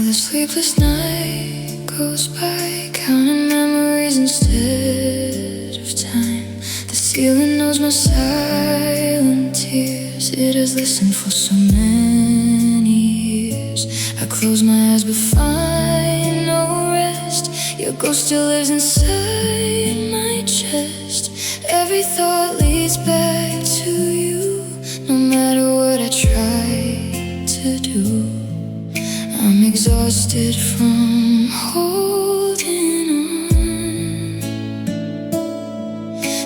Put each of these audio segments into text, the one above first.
Another sleepless night goes by, counting memories instead of time. The ceiling knows my silent tears. It has listened for so many years. I close my eyes but find no rest. Your ghost still lives inside my chest. Every thought leads back to you, no matter what I try to do. I'm exhausted from holding on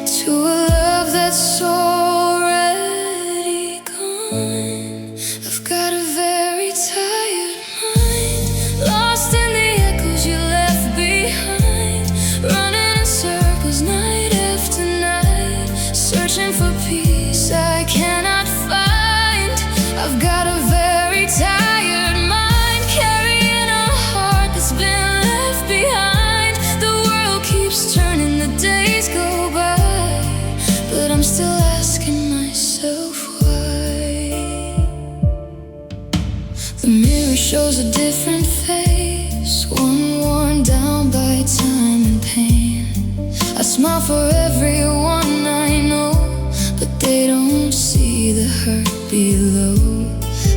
to a love that's already gone. I've got a very tired mind, lost in the echoes you left behind, running in circles night after night, searching for peace I cannot find. I've got a very tired mind, I'm still asking myself why. The mirror shows a different face, one worn down by time and pain. I smile for everyone I know, but they don't see the hurt below.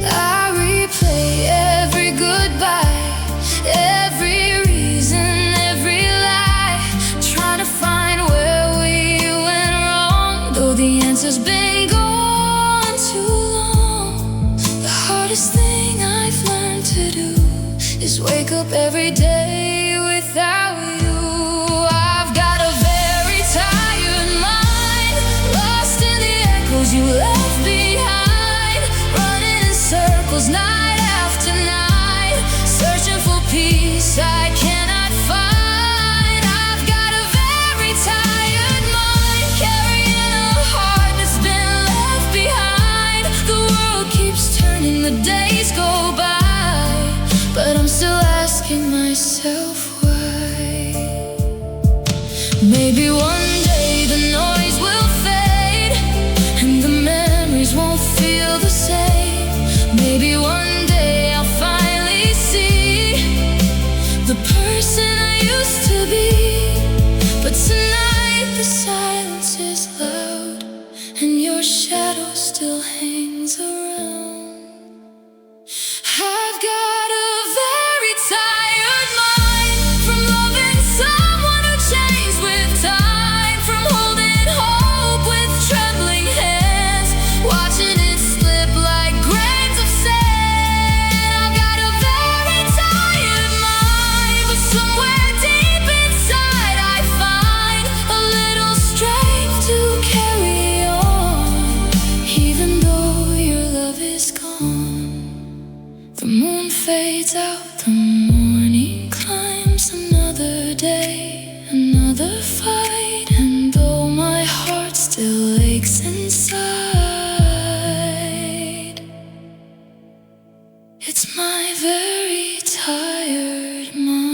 I replay every goodbye, every reason, every lie, trying to find where we went wrong, though the answer's been gone too long. The hardest thing I've learned to do is wake up every day without you. I've got a very tired mind, lost in the echoes you left behind, running in circles night after night, searching for peace I cannot find. I've got a very tired mind, carrying a heart that's been left behind. The world keeps turning, the days go by, but I'm still asking myself why. Maybe one day the noise will fade and the memories won't feel the same. Maybe one day I'll finally see the person I used to be. But tonight the silence is loud and your shadow still hangs around. I've got a very tired mind, from loving someone who changed with time, from holding hope with trembling hands, watching it slip like grains of sand. I've got a very tired mind, but somewhere deep inside I find a little strength to carry on, even though your love is gone. The moon fades out, the morning climbs, another day, another fight, and though my heart still aches inside, it's my very tired mind.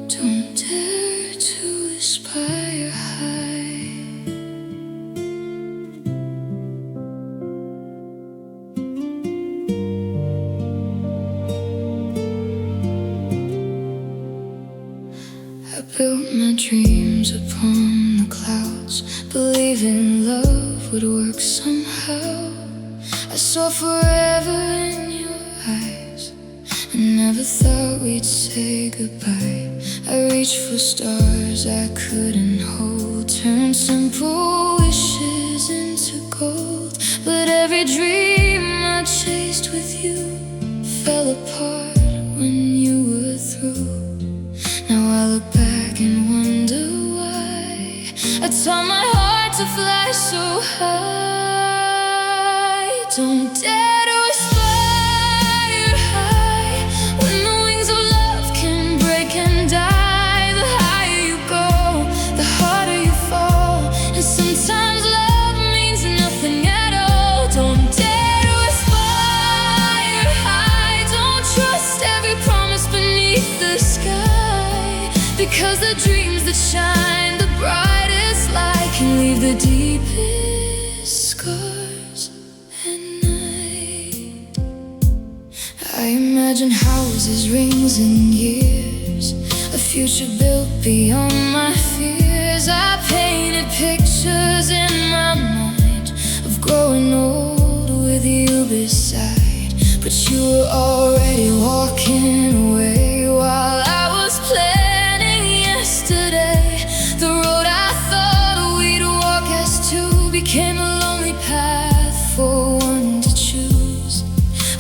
Don't dare to aspire high. I built my dreams upon the clouds, believing love would work somehow. I saw forever in your eyes, I never thought we'd say goodbye. I reached for stars I couldn't hold, turned simple wishes into gold. But every dream I chased with you fell apart when you were through. Now I look back and wonder why I taught my heart to fly so high. Don't dare to aspire high when the wings of love can break and die. The higher you go, the harder you fall, and sometimes love means nothing at all. Don't dare to aspire high, don't Because the dreams that shine the brightest light can leave the deepest scars at night. I imagine houses, rings, and years, a future built beyond my fears. I painted pictures in my mind of growing old with you beside, but you were already walking away while I was planning yesterday. The road I thought we'd walk as two became a lonely path for one to choose.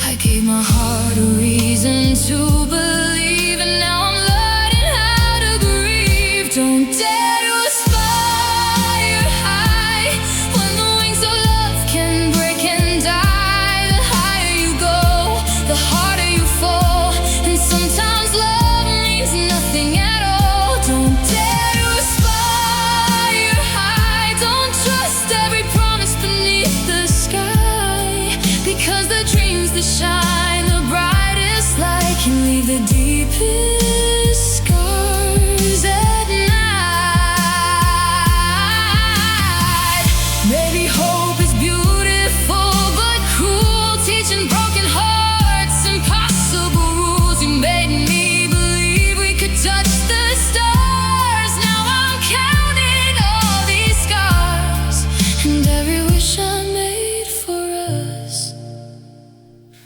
I gave my heart a reason to believe, and now I'm learning how to grieve. Don't dare to aspire high when the wings of love can break and die. The higher you go, the harder you fall, and sometimes love means nothing at all. Don't dare to aspire high. Don't trust every promise beneath the sky, because the dreams that shine the brightest light can leave the deepest scars at night. Maybe hope is beautiful but cruel, teaching broken hearts impossible rules. You made me believe we could touch the stars. Now I'm counting all these scars, and every wish I made for us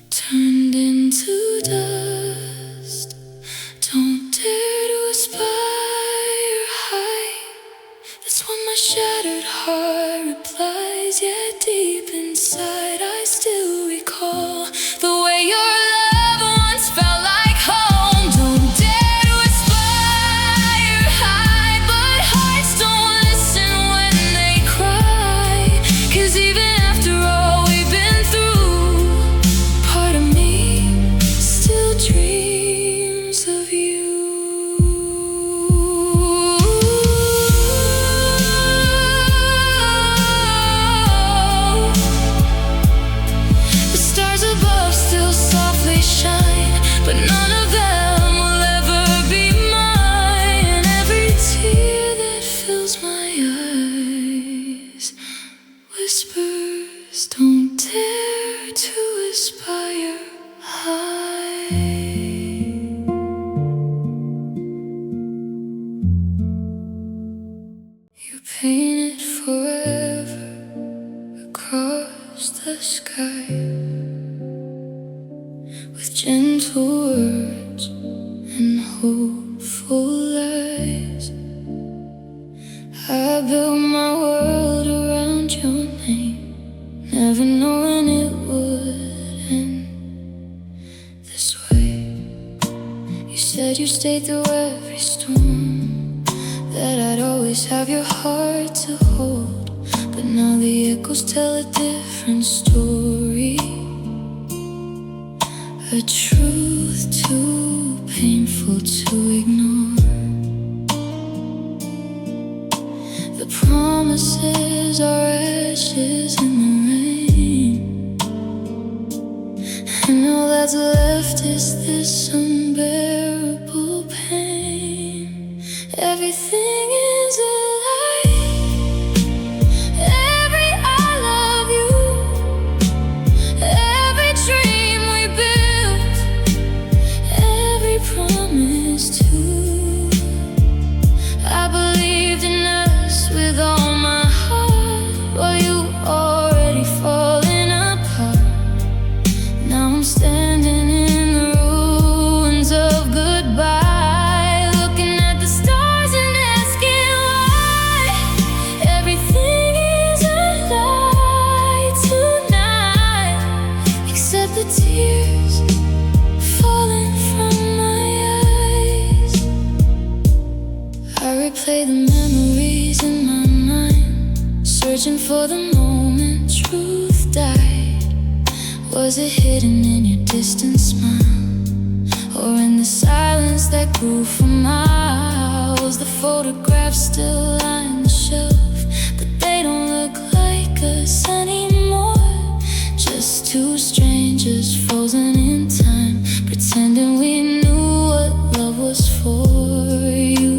turned into dust. Don't dare to aspire high. That's what my shattered heart replies. Yet deep inside I still recall the way your love once felt like home. Don't dare to aspire high, but hearts don't listen when they cry. 'Cause even after all we've been through, part of me still dreams of you. The stars above still softly shine, but none of them will ever be mine. Every tear that fills my eyes whispers, don't dare to aspire high. You painted forever across the sky with gentle words and hopeful lies. I built my world around your name, never knowing it would end this way. You said you stayed through every storm, that I'd always have your heart to hold. But now the echoes tell a different story, a truth too painful to ignore. The promises are ashes in the rain, and all that's left is this unbearable pain. Everything is a lie. Every I love you, every dream we built, every promise too. I believed in us with all my heart, while you already falling apart. Now I'm standing in the ruins of goodbye, looking at the stars and asking why. Everything is a lie tonight, except the tears falling from my eyes. I replay the memories in my mind, searching for the moment truth died. Was it hidden in your distant smile, or in the silence that grew for miles? The photographs still line the shelf, but they don't look like us anymore. Just two strangers frozen in time, pretending we knew what love was for. You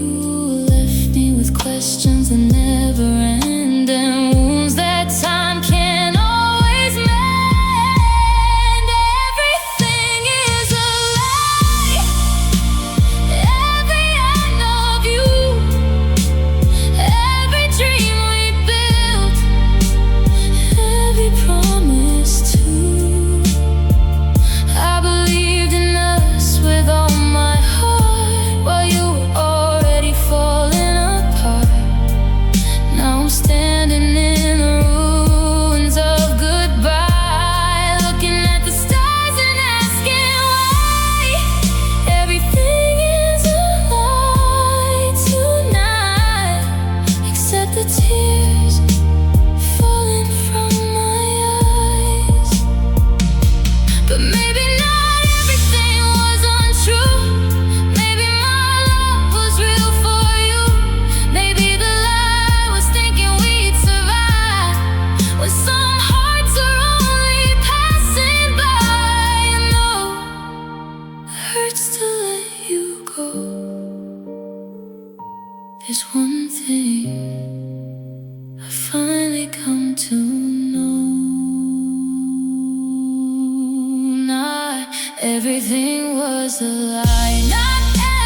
everything was a lie. Not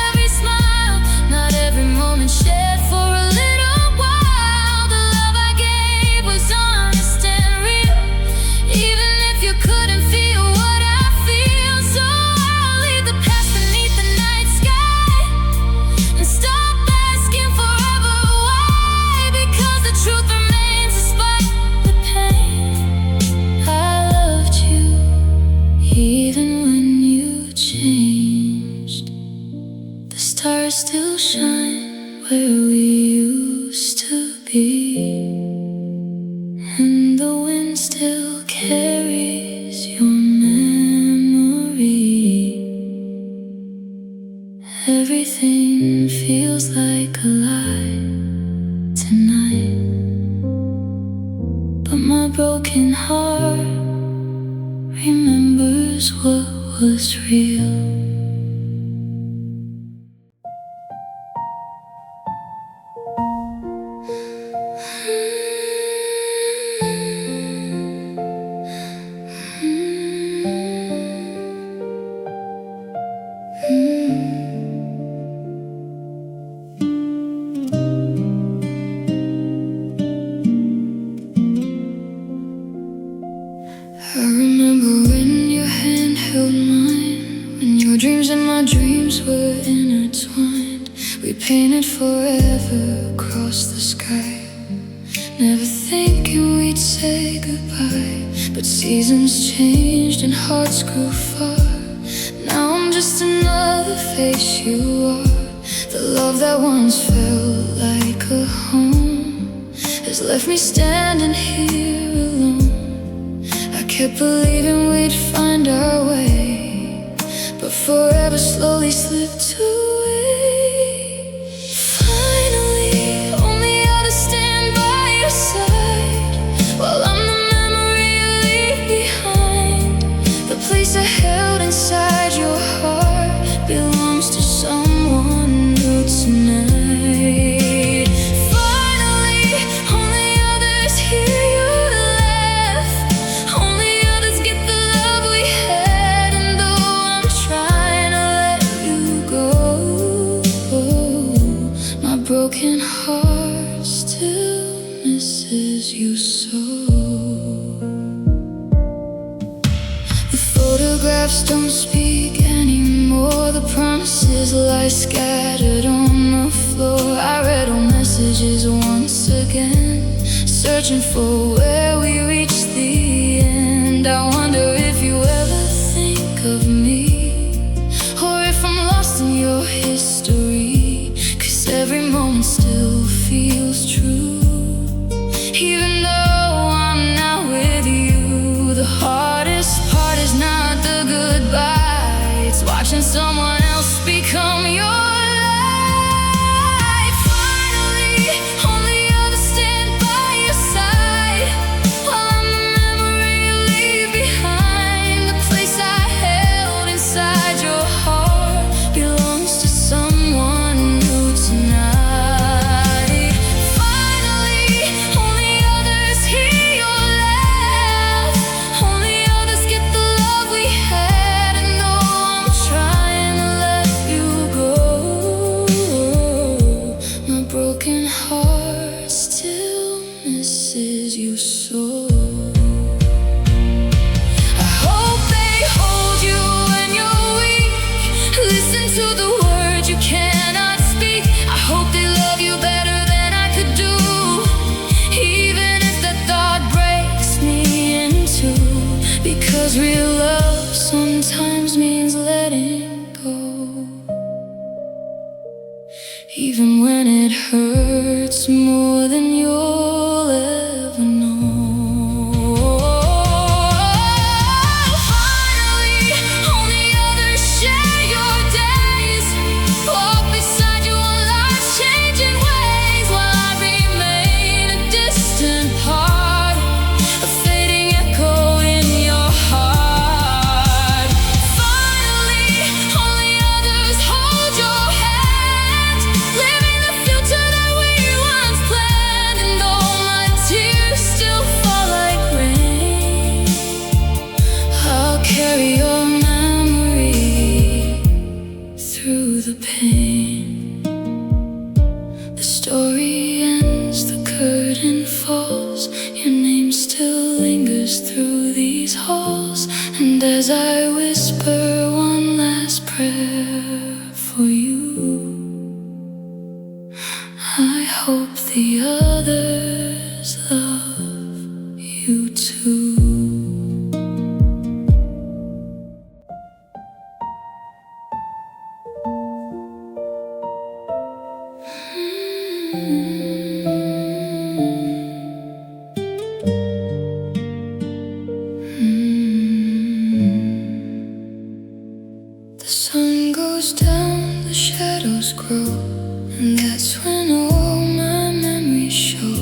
every smile, not every moment shared for a little while. The love I gave was honest and real, even if you couldn't feel what I feel. So I'll leave the past beneath the night sky and stop asking forever why, because the truth remains despite the pain. I loved you even when you changed. The stars still shine where we used to be, and the wind still carries your memory. Everything feels like a lie tonight, but my broken heart remembers what was real. I remember when your hand held mine, when your dreams and my dreams were intertwined. We painted forever across the sky, never thinking we'd say goodbye. But seasons changed and hearts grew far. Now I'm just another face you are. The love that once felt like a home has left me standing here alone. I kept believing we'd find our way, but forever slowly slipped away. Finally, only others stand by your side, while I'm the memory you leave behind. The place I held inside your heart belongs to someone new tonight. Broken heart still misses you so. The photographs don't speak anymore. The promises lie scattered on the floor. I read all messages once again, searching for where we reached the end. I wonder if you ever think of me, or if I'm lost in your history. Every moment still feels true, even though I'm not with you. The hardest part is not the goodbye, it's watching someone else become your life. Finally, only others stand by your side, while I'm the memory you leave behind. The place I held inside your heart belongs to someone tonight. Finally, only others hear your laugh, only others get the love we had. And though I'm trying to let you go, my broken heart still misses you so. I hope they hold you when you're weak, listen to the words you cannot speak. I hope they love you better than I could do, even if that thought breaks me in two. Because real love sometimes means letting go, even when it hurts more than you'll ever know. Finally, only others share your days, walk beside you on life's changing ways, while I remain a distant part, a fading echo in your heart. Finally, only others hold your hand, living the future that we once planned. And though whisper one last prayer for you. I hope the others love you too. The sun goes down, the shadows grow, and that's when all my memories show.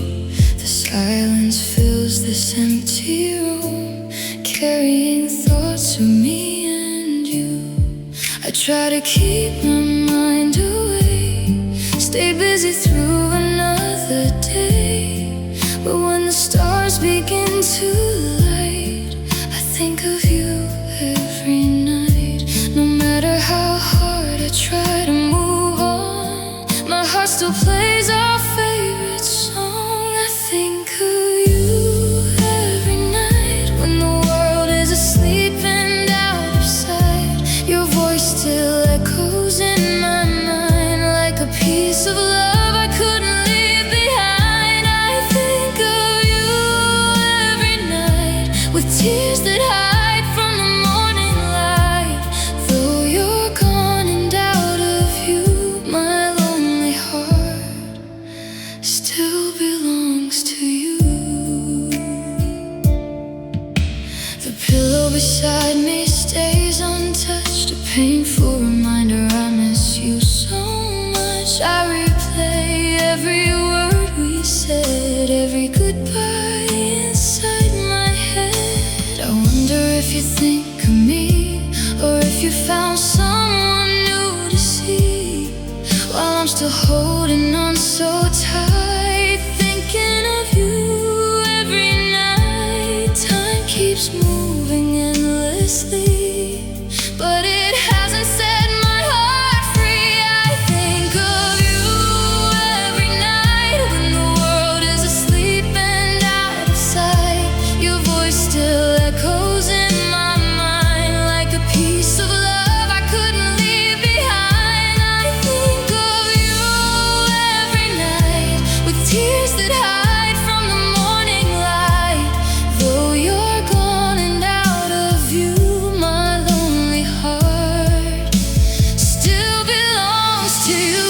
The silence fills this empty room, carrying thoughts of me and you. I try to keep my mind away, stay busy through another day. But when the stars begin to light, I think of you every night. No matter how hard I try to move on, my heart still plays our favorite song. I think of you every night when the world is asleep and out of sight. Your voice still echoes in my mind like a piece of love I couldn't leave behind. I think of you every night with tears that hide from the morning light. Though you're gone and out of view, my lonely heart still belongs to you. The pillow beside me stays untouched, a painful reminder I miss you so much. I replay every word we said, every goodbye inside my head. I wonder if you think of me, or if you found someone new to see, while I'm still holding on so tight, thinking of you every night. Time keeps moving endlessly, but it hasn't set my heart free. I think of you every night when the world is asleep and out of sight. Your voice still echoes in my mind like a piece of love I couldn't leave behind. I think of you every night with tears that hide from the morning light. Though you're gone and out of view, my lonely heart still belongs to you.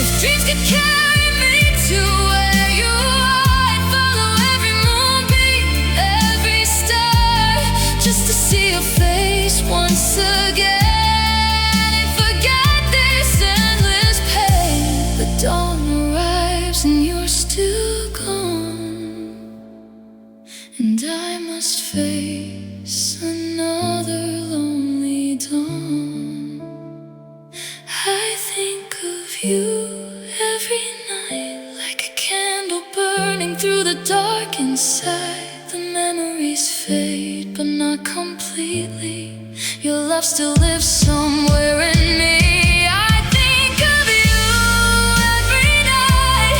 If dreams could carry me to where you are, I'd follow every moonbeam, every star, just to see your face once again and forget this endless pain. But dawn arrives and you're still gone, and I must face another lonely dawn. I think of you every night like a candle burning through the dark inside. The memories fade, but not completely. Your love still lives somewhere in me. I think of you every night,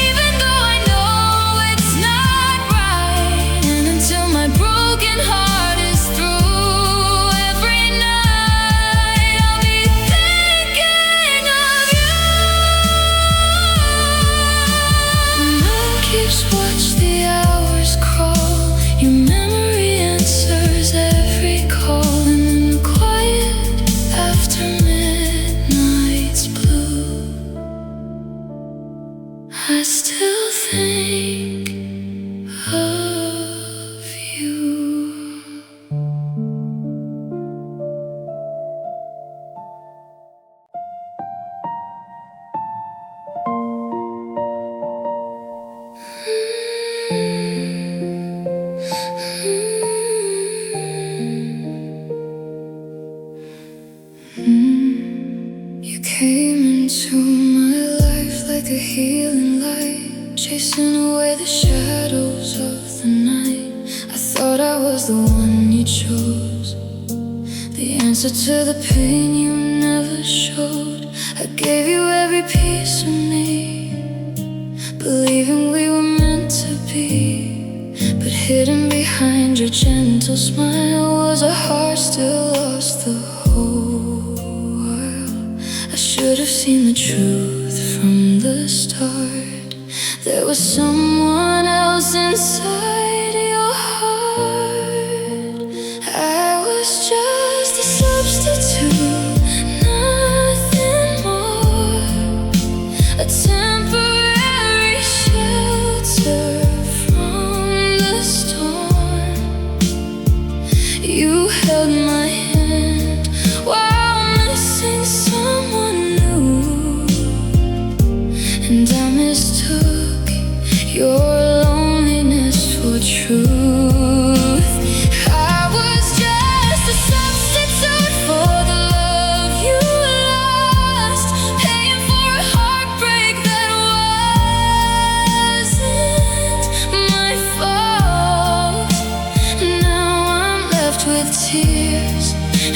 even though I know it's not right. And until my broken heart is through, every night I'll be thinking of you. The moon keeps watch, the hours crawl. Your memory answers every call, and in the quiet after midnight's blue, I still think of you. You came into my life like a healing light, chasing away the shadows of the night. I thought I was the one you chose, the answer to the pain you never showed. I gave you every piece of me, believing we were meant to be. But Hidden behind your gentle smile was a heart still lost the whole while. I should have seen the truth from the start. There was someone else inside your heart. I was just a substitute, nothing more, a temporary shelter from the storm. You held my hand while missing someone new, and I mistook your loneliness for truth. I was just a substitute for the love you lost, paying for a heartbreak that wasn't my fault. Now I'm left with tears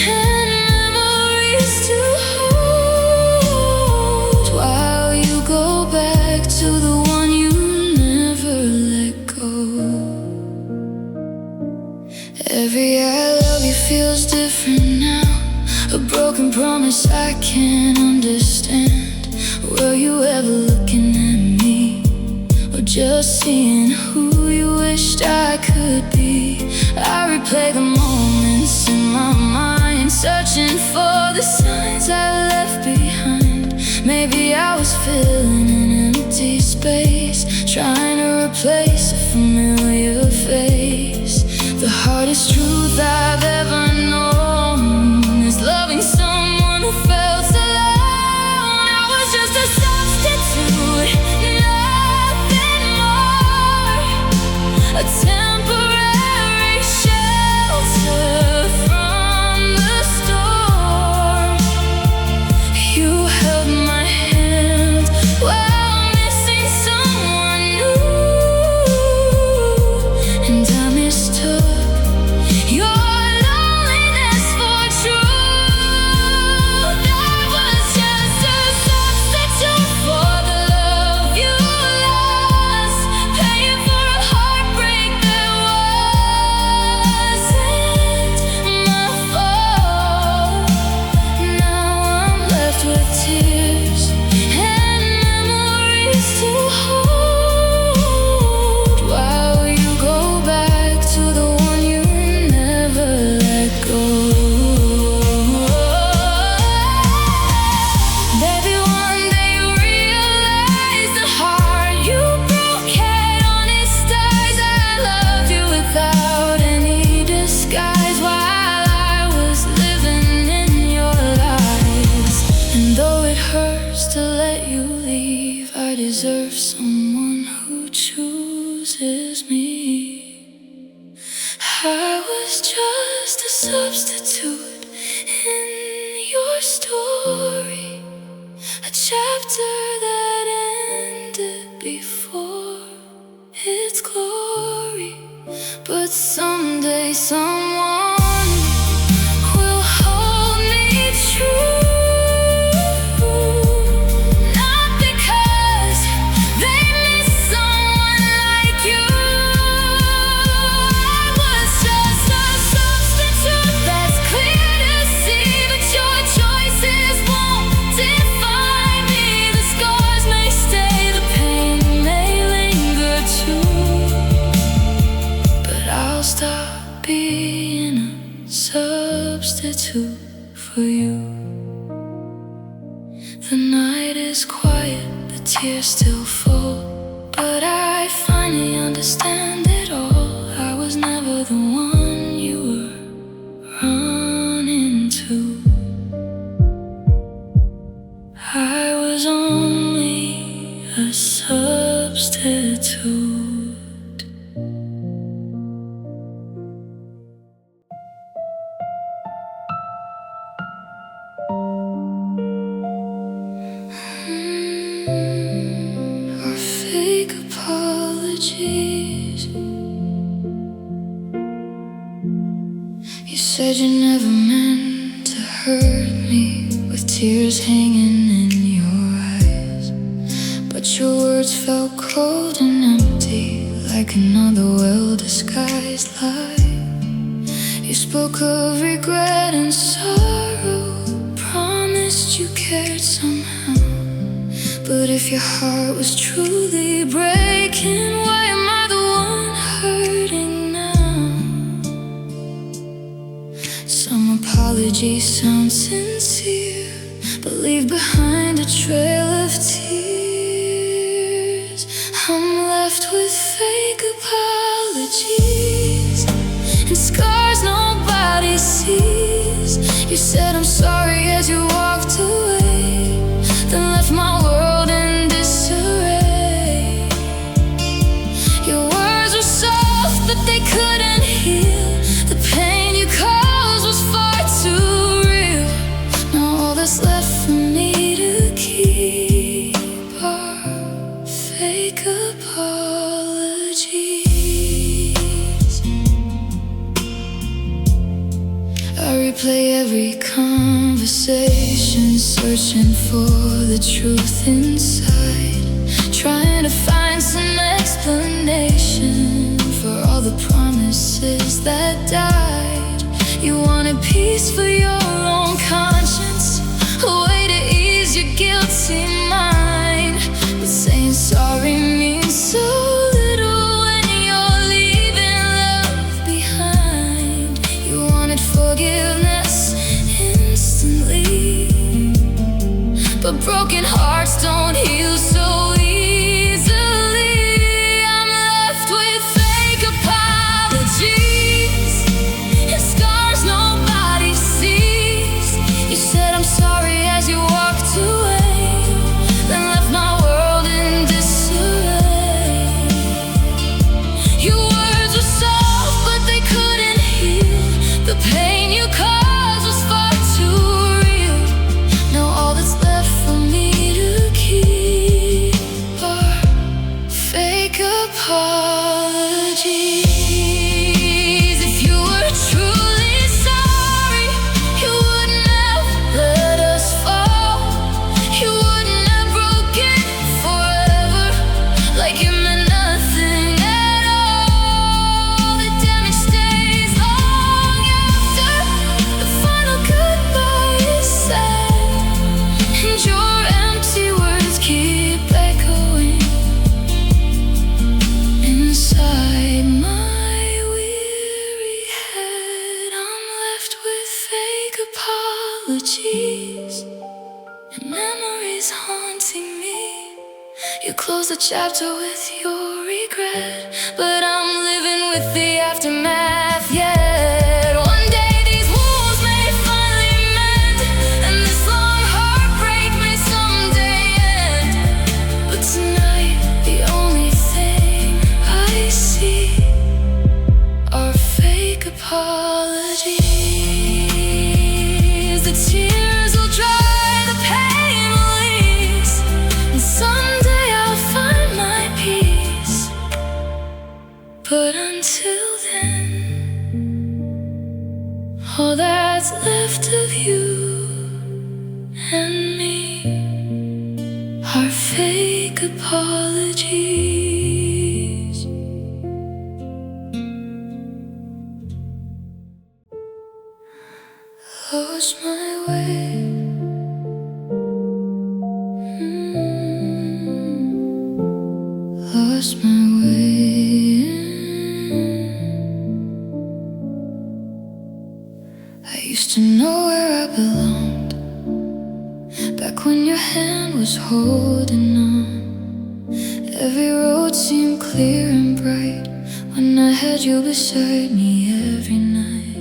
and memories to hold, while you go back to the one you never let go. Every I love you feels different now, a broken promise I can't understand. Were you ever looking at me, or just seeing who you wished I could be? I replay the moments in my mind, searching for the signs I left behind. Maybe I was filling an empty space, trying to replace a familiar face. The hardest truth I've ever known is loving someone who felt alone. I was just a substitute, nothing more, a temporary shelter from the storm. You held my hand while missing someone new, and I mistook your loneliness for truth. I was just a substitute for the love you lost, paying for a heartbreak that wasn't my fault. Now I'm left with tears and memories to hold, while you go back to the one you never let go. Baby, one day you realize the heart you broke had honest eyes. I loved you without any disguise while I was living in your lies. And though it hurts to let you leave, I deserve someone who chooses me. I was just a substitute in your story, a chapter that ended before its glory. But someday someone will hold me true, not because they miss someone like you. I was just a substitute, that's clear to see, but your choices won't define me. The scars may stay, the pain may linger too, but I'll stop being a substitute for you. The night is quiet, the tears still fall, but I finally understand it all. I was never the one you were running to. I was only a substitute. Our fake apologies. You said you never meant to hurt me, with tears hanging in your eyes, but your words felt cold and empty, like another well-disguised lie. You spoke of regret and sorrow, promised you cared somehow. But if your heart was truly breaking, why am I the one hurting now? Some apologies sound sincere, but leave behind a trail of tears. I'm left with fake apologies and scars nobody sees. You said I'm sorry as you walked away, then left my world in disarray. Your words were soft, but they couldn't heal. The pain you caused was far too real. Now all that's left for me to keep are fake apologies. I replay every conversation, searching for the truth inside, trying to find some explanation for all the promises that died. You wanted peace for your own conscience, a way to ease your guilty mind. But saying sorry means so little when you're leaving love behind. You wanted forgiveness instantly, but broken hearts don't heal so easily. I'm left with fake apologies and scars nobody sees. You said I'm sorry as you walked away, then left my world in disarray. Your words were soft, but they couldn't heal. The pain you caused was far too real. Now all that's left for me to keep are fake apologies. If you were truly sorry, you wouldn't have let us fall. You wouldn't have broken forever, like it meant nothing at all. The damage stays long after the final goodbye is said, and your empty words keep echoing inside my weary head. I'm left with fake apologies and memories haunting me. You close the chapter with your regret, but I'm living with the aftermath yet. One day these wounds may finally mend, and this long heartbreak may someday end. But tonight the only thing I see are fake apologies. The tears will dry, the pain will ease, and someday I'll find my peace. But until then, all that's left of you and me are fake apologies. Lost my way. Lost my way. I used to know where I belonged, back when your hand was holding on. Every road seemed clear and bright when I had you beside me every night.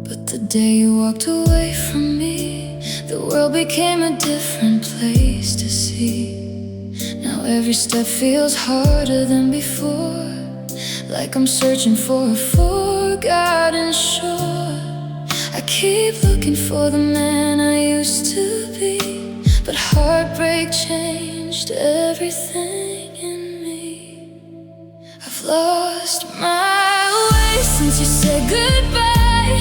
But the day you walked away from me, the world became a different place to see. Now every step feels harder than before, like I'm searching for a forgotten shore. I keep looking for the man I used to be, but heartbreak changed everything in me. I've lost my way since you said goodbye.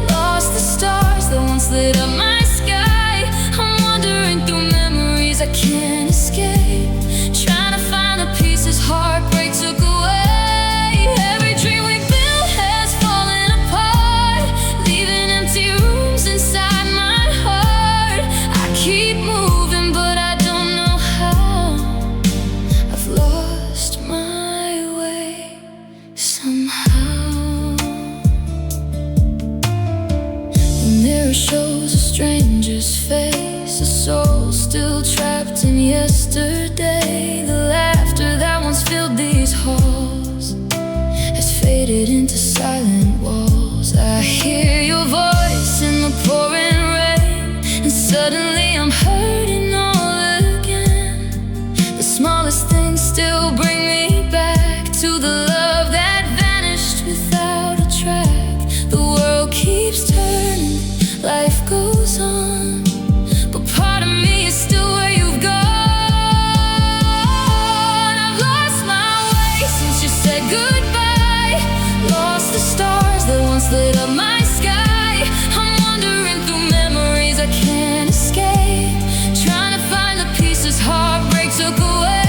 Lost the stars that once lit up my sky. I'm wandering through memories I can't escape, trying to find the pieces heartbreak took away. mirror shows a stranger's face, a soul still trapped in yesterday. The laughter that once filled these halls has faded into silent walls. I hear your voice in the pouring rain, and suddenly I'm hurting all again. The smallest things still bring me back to the love that vanished without a track. The world keeps turning, life goes on, but part of me is still where you've gone. I've lost my way since you said goodbye, lost the stars that once lit up my sky. I'm wandering through memories I can't escape, trying to find the pieces heartbreak took away.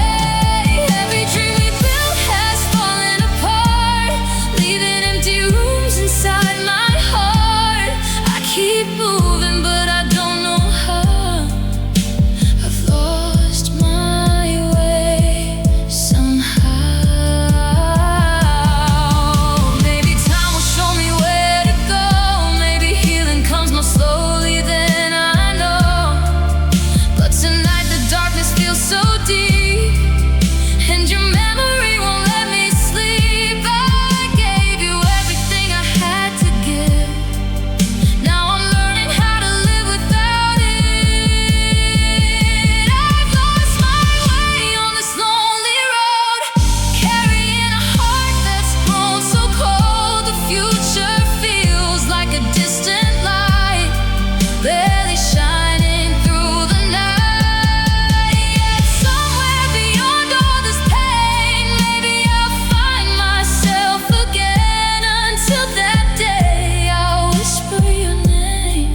Every dream we built has fallen apart, leaving empty rooms inside my heart. I keep moving but I don't know how. I've lost my way somehow. Maybe time will show me where to go, maybe healing comes more slowly than I know. But tonight the darkness feels so deep, and your memory won't let me sleep. I gave you everything I had to give, now I'm learning how to live without it. I've lost my way on this lonely road, carrying a heart that's grown so cold. The future feels like a distant light, barely shining through the night. Yet somewhere beyond all this pain, maybe I'll find myself again. Until that day, I'll whisper your name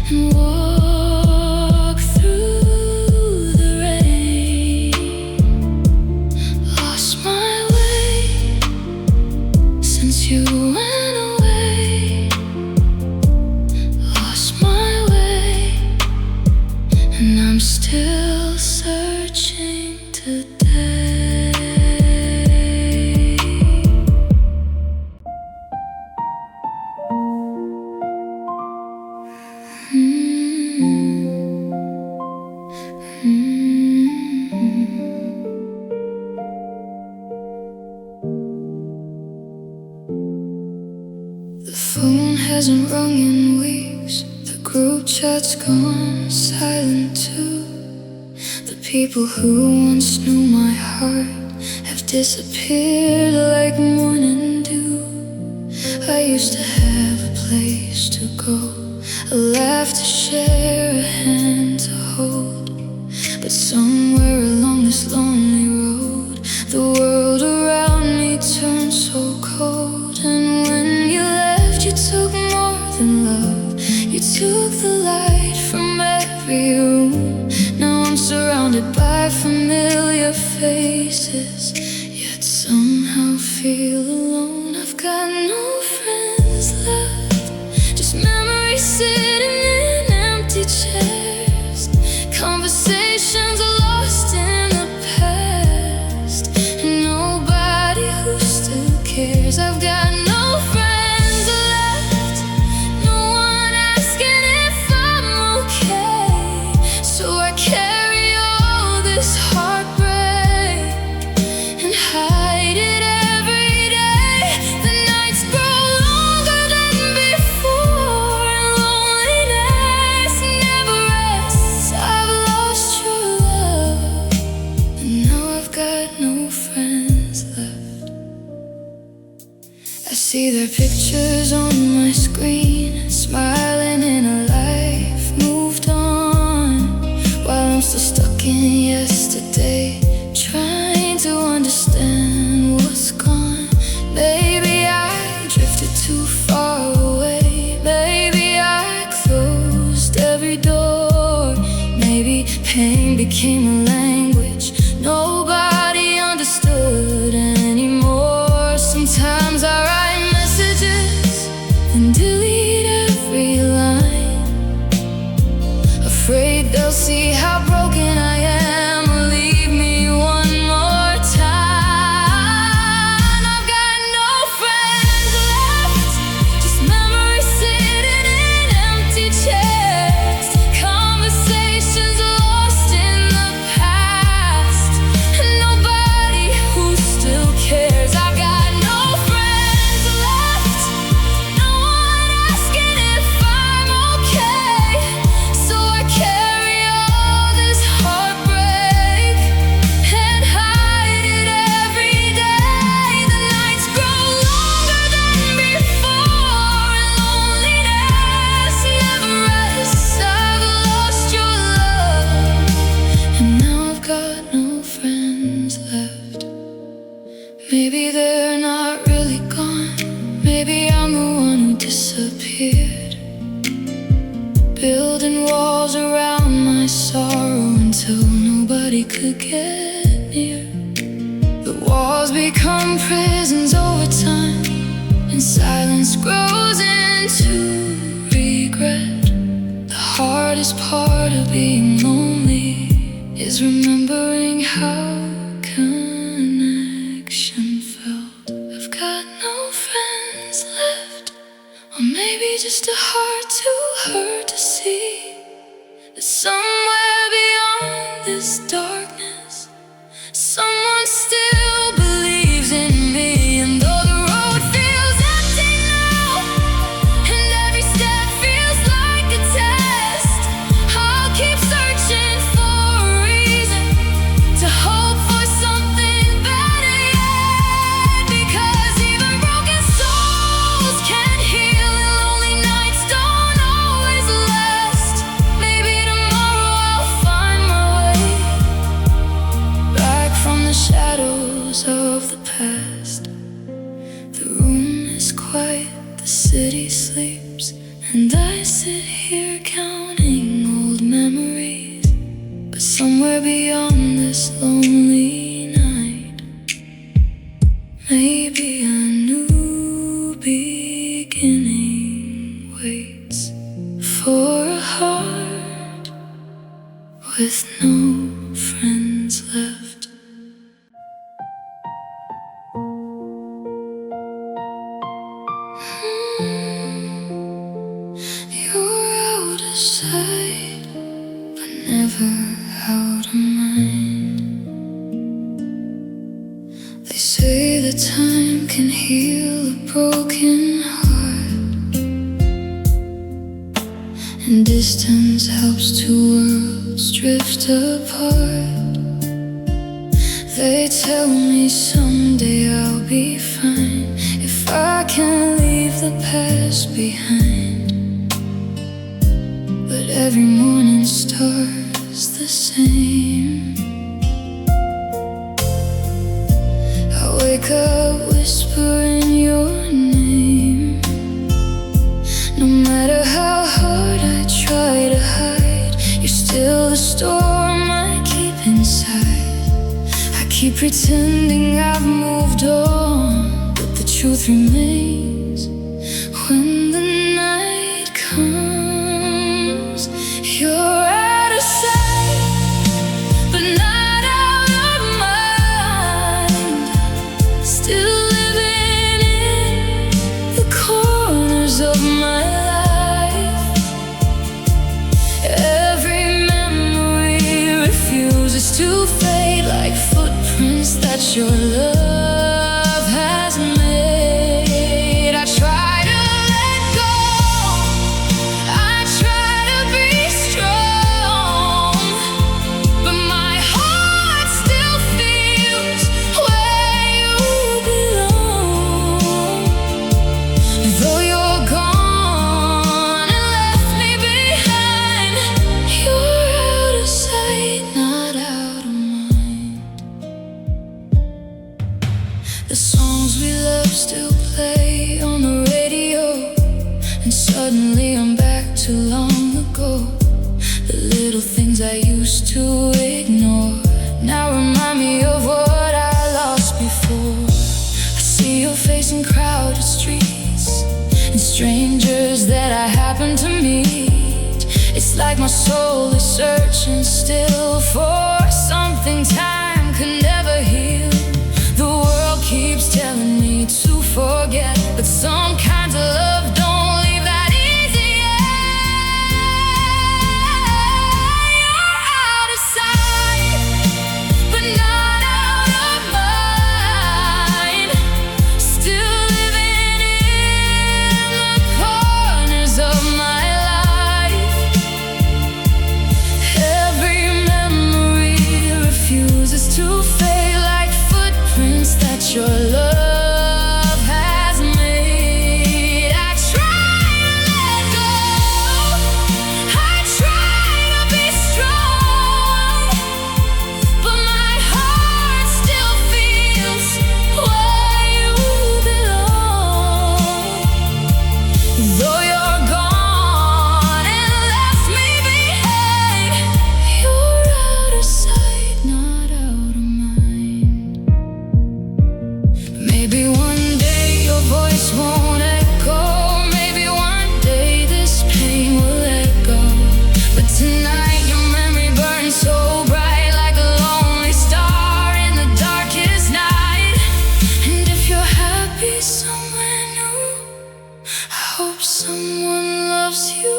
and walk through the rain. Lost my way since you went away, lost my way, and I'm still searching today. The phone hasn't rung in weeks, the group chat's gone silent too. The people who once knew my heart have disappeared like morning dew. I used to have a place to go, a laugh to share, a hand to hold. But somewhere along this lonely road, the world around me turned so cold. And when you left, you took more than love, you took the light from every room. Now I'm surrounded by familiar faces, yet somehow feel alone. I've got no friends left, just memories sitting in empty chairs. Conversations are lost in the past, and nobody who still cares. I've got no friends left, no one asking if I'm okay. So I carry all this heartbreak and hide it every day. The nights grow longer than before, and loneliness never rests. I've lost your love, and now I've got no friends left. I see their pictures on my screen, smiling in a life moved on, while I'm still stuck in yesterday, trying to understand what's gone. Maybe I drifted too far away, maybe I closed every door. Maybe pain became a language nobody understood anymore. Sometimes I write messages and delete every line, afraid they'll see how broken I am or leave me one more time. I've got no friends left, just memories sitting in empty disappeared, building walls around my sorrow until nobody could get near. The walls become prisons over time, and silence grows into regret. The hardest part of being lonely is remembering how connection felt. I've got no friends left, or maybe just a heart too hurt to see that somewhere beyond this darkness, someone still believes in me. And though the road feels empty now, and every step feels like a test, I'll keep searching for a reason to hope for something better yet. Because even broken souls can heal, and lonely nights don't always last. Maybe tomorrow I'll find my way back from the shadows of the past. The room is quiet, the city sleeps, and I sit here counting old memories. But somewhere beyond this lonely night, maybe a new beginning waits for a heart with no friends left. You're out of sight, but never out of mind. They say that time can heal a broken heart, and distance helps two worlds drift apart. They tell me someday I'll be fine if I can leave the past behind. But every morning starts the same. I wake up whispering your name. No matter how hard I try to hide, you're still the storm I keep inside. I keep pretending I've moved on, but the truth remains. When the night comes, you're out of sight, but not out of mind. Still living in the corners of my life. Every memory refuses to fade, like footprints that your love has made. I try to let go, I try to be strong, but my heart still feels where you belong. Though you're gone and left me behind, you're out of sight, not out of mind. The songs we love still play on the radio, and suddenly I'm back to long ago. The little things I used to ignore now remind me of what I lost before. I see your face in crowded streets, and strangers that I happen to meet. It's like my soul is searching still for something time could never heal. The world keeps telling me to forget, but some kinds of love don't leave that easy. You're out of sight, but not out of mind. Still living in the corners of my life. Every memory refuses to fade, like footprints that your love has made. Though you're gone and left me behind, you're out of sight, not out of mind. Maybe one day your voice won't echo. Maybe one day this pain will let go. But tonight your memory burns so bright, like a lonely star in the darkest night. And if you're happy somewhere new, I hope someone loves you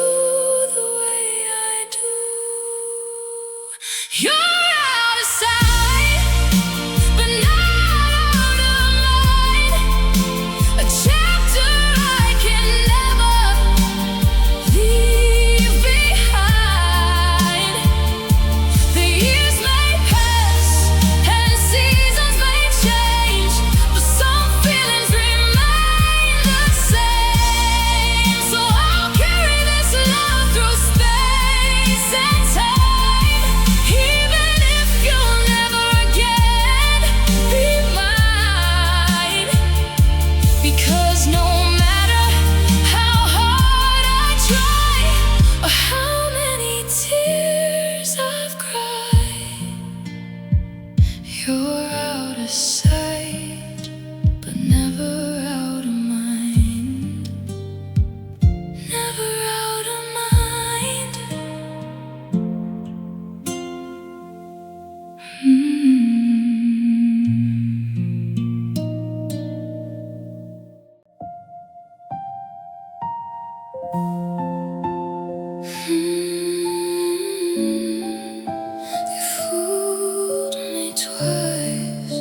the way I do. You're out of sight, but not out of mind. A chapter I can never leave behind. The years may pass and seasons may change, but some feelings remain the same. So I'll carry this love through space and time, even if you'll never again be mine. Because no matter how hard I try, or how many tears I've cried, you're out of sight, but never out of mind. Never out of mind. You fooled me twice.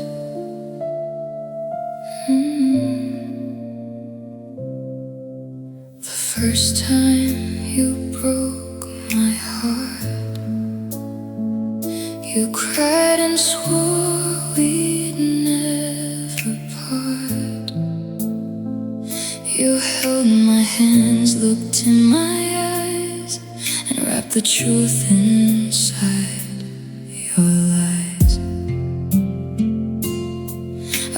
The first time you broke my heart, you cried and swore we'd never part. You held my hands, looked in my eyes, and wrapped the truth inside your lies.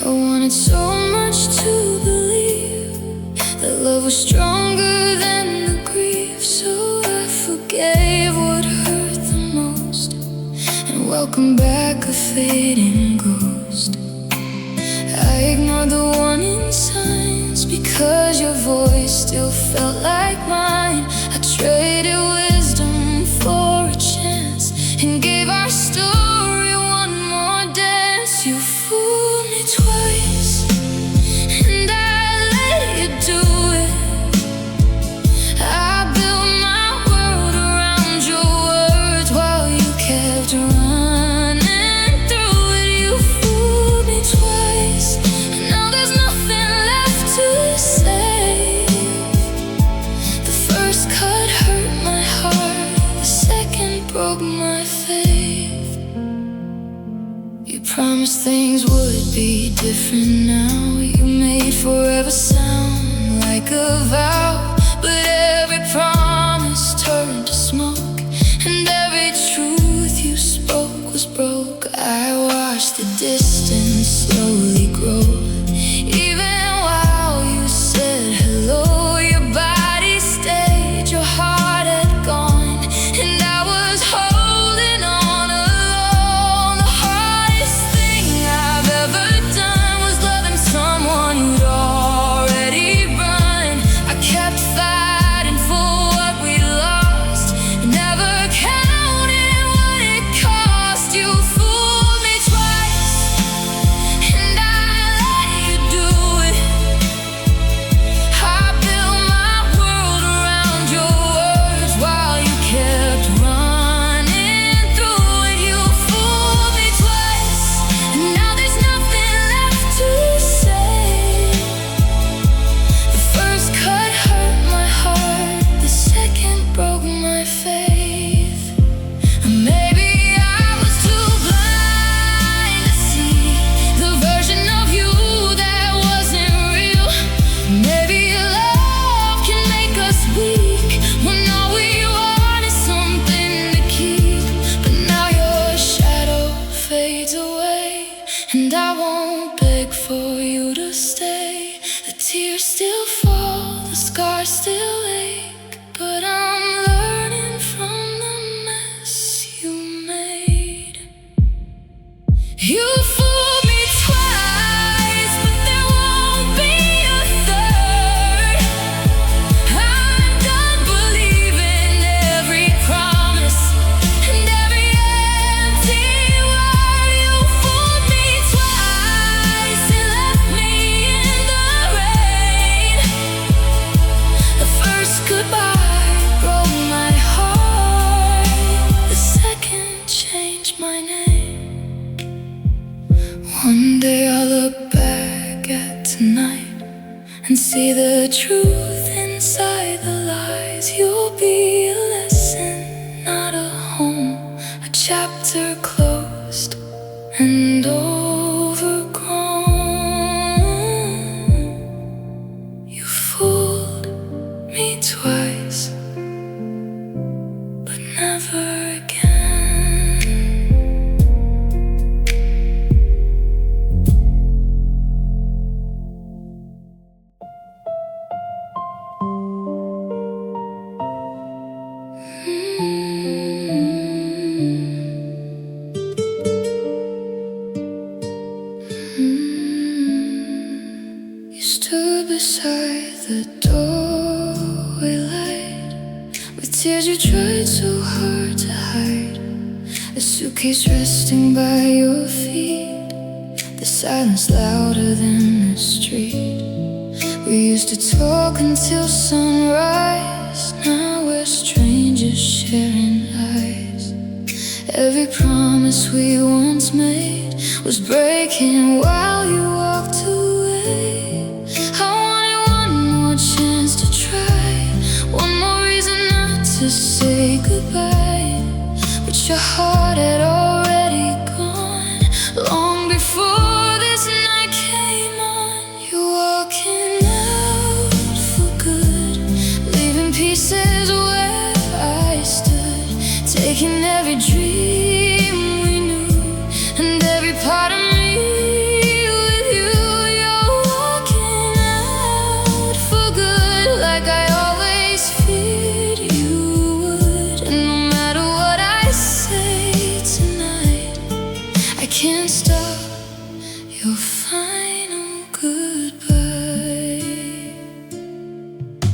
I wanted so much to believe that love was stronger than the grief, so I forgave what hurt the most and welcomed back a fading ghost. I ignored the warning signs because your voice still felt like mine. I traded wisdom for a chance and gave our story one more dance. You fooled me twice, and I let you do it. I built my world around your words while you kept running through it. You fooled me twice, and now there's nothing left to say. The first cut hurt my heart, the second broke my faith. You promised things would be different now. You made forever sound like a vow, but every promise turned to smoke, and every truth you spoke was broke. I watched the distance slowly grow, even while you said hello. Your body stayed, your heart had gone, and I was holding on alone. The hardest thing I've ever done was loving someone who'd already still ache, but I'm learning from the mess you made. You fooled me twice, but there won't be a third. I'm done believing every promise and every empty word. You fooled me twice and left me in the rain. The first goodbye broke my heart. The second changed my name. One day I'll look back at tonight and see the truth inside the lies. You'll be a lesson, not a home, a chapter closed and overgrown. You fooled me twice, but never again. You stood beside the doorway light, with tears you tried so hard to hide. A suitcase resting by your feet, the silence louder than the street. We used to talk until sunrise, now we're strangers sharing eyes. Every promise we once made was breaking while you walked away. I wanted one more chance to try, one more reason not to say goodbye, but your heart had already gone long before this night came on. You're walking out for good, leaving pieces where I stood, taking every dream we knew and every part of me with you. You're walking out for good, like I always feared you would. And no matter what I say tonight, I can't stop your final goodbye.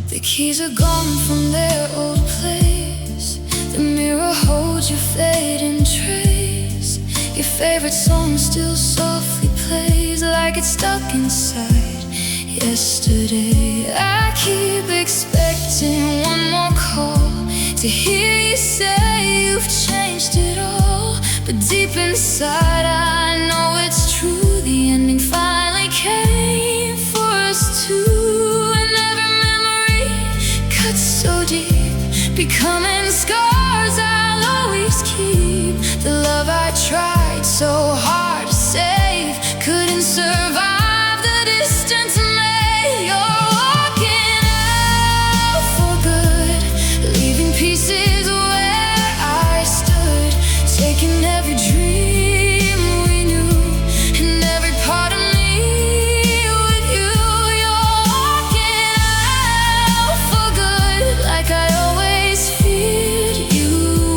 The keys are gone from their old place, the mirror holds your fading trace. Your favorite song still softly plays, like it's stuck inside yesterday. I keep expecting one more call to hear you say you've changed it all, but deep inside I know it's true. The ending finally came for us two, and every memory cuts so deep, becoming scars I'll always keep. The love I tried so hard to save couldn't survive the distance made. You're walking out for good, leaving pieces where I stood, taking every dream we knew and every part of me with you. You're walking out for good, like I always feared you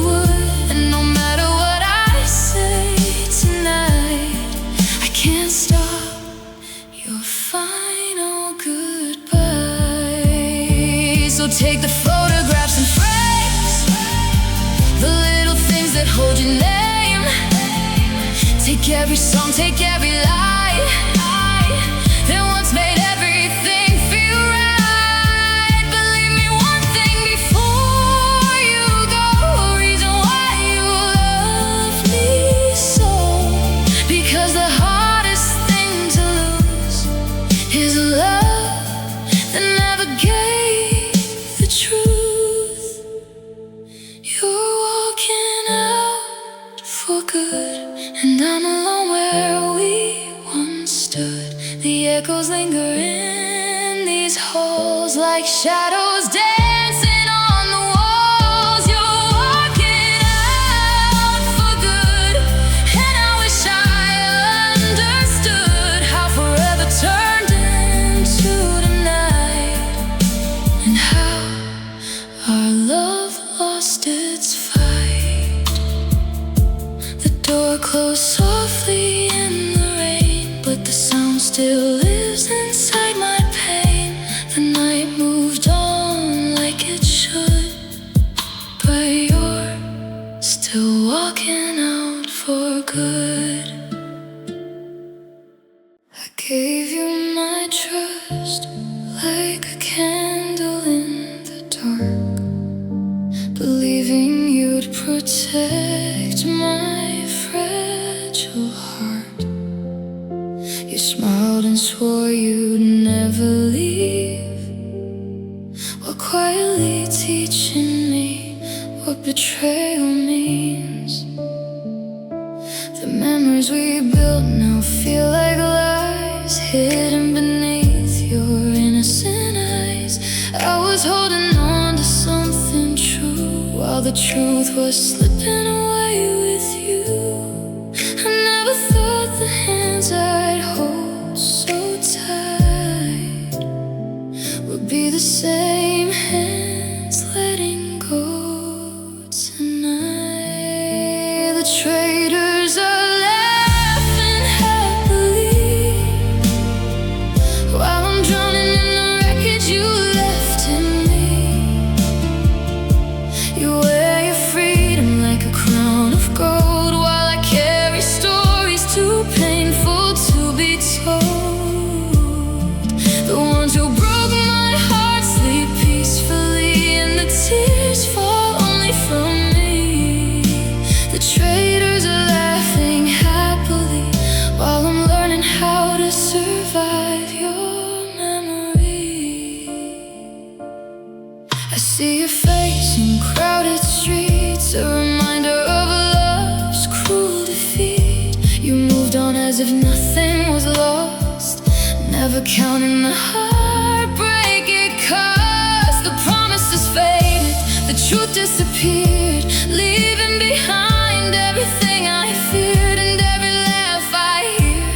would. And no matter what I say tonight, I can't stop your final goodbye. So take the photographs and frames, the little things that hold your name. Take every song, take every lie that once made everything feel right. Believe me, one thing before you go, a reason why you love me so, because the hardest thing to lose is a love that never gave the truth. You're walking out for good, and I'm alone where we once stood. The echoes linger in these halls like shadows dancing on the walls. You're walking out for good, and I wish I understood how forever turned into tonight. and how our love lost its fight. The door closed softly in the rain, but the sound still lives inside my pain. The night moved on like it should, but you're still walking out for good. I gave you my trust like a candle in the dark, believing you'd protect my fragile heart. You smiled and swore you'd never leave, while quietly teaching me what betrayal means. The memories we built now feel like lies, hidden beneath your innocent eyes. I was holding on to something true, while the truth was slipping away with you. I never thought the hands I'd hold so tight would be the same hands letting go tonight. The traitors are laughing happily, while I'm drowning in the wreckage you left in me. You wear your freedom like a crown of gold, while I carry stories too painful to be told. The ones who broke my heart sleep peacefully, and the tears fall only from me. The traitors are laughing happily, while I'm learning how to survive your memory. I see your face in crowded streets, a reminder of love's cruel defeat. You moved on as if nothing was lost, never counting the heartbreak it cost. The promises faded, the truth disappeared, leaving behind everything I feared. And every laugh I hear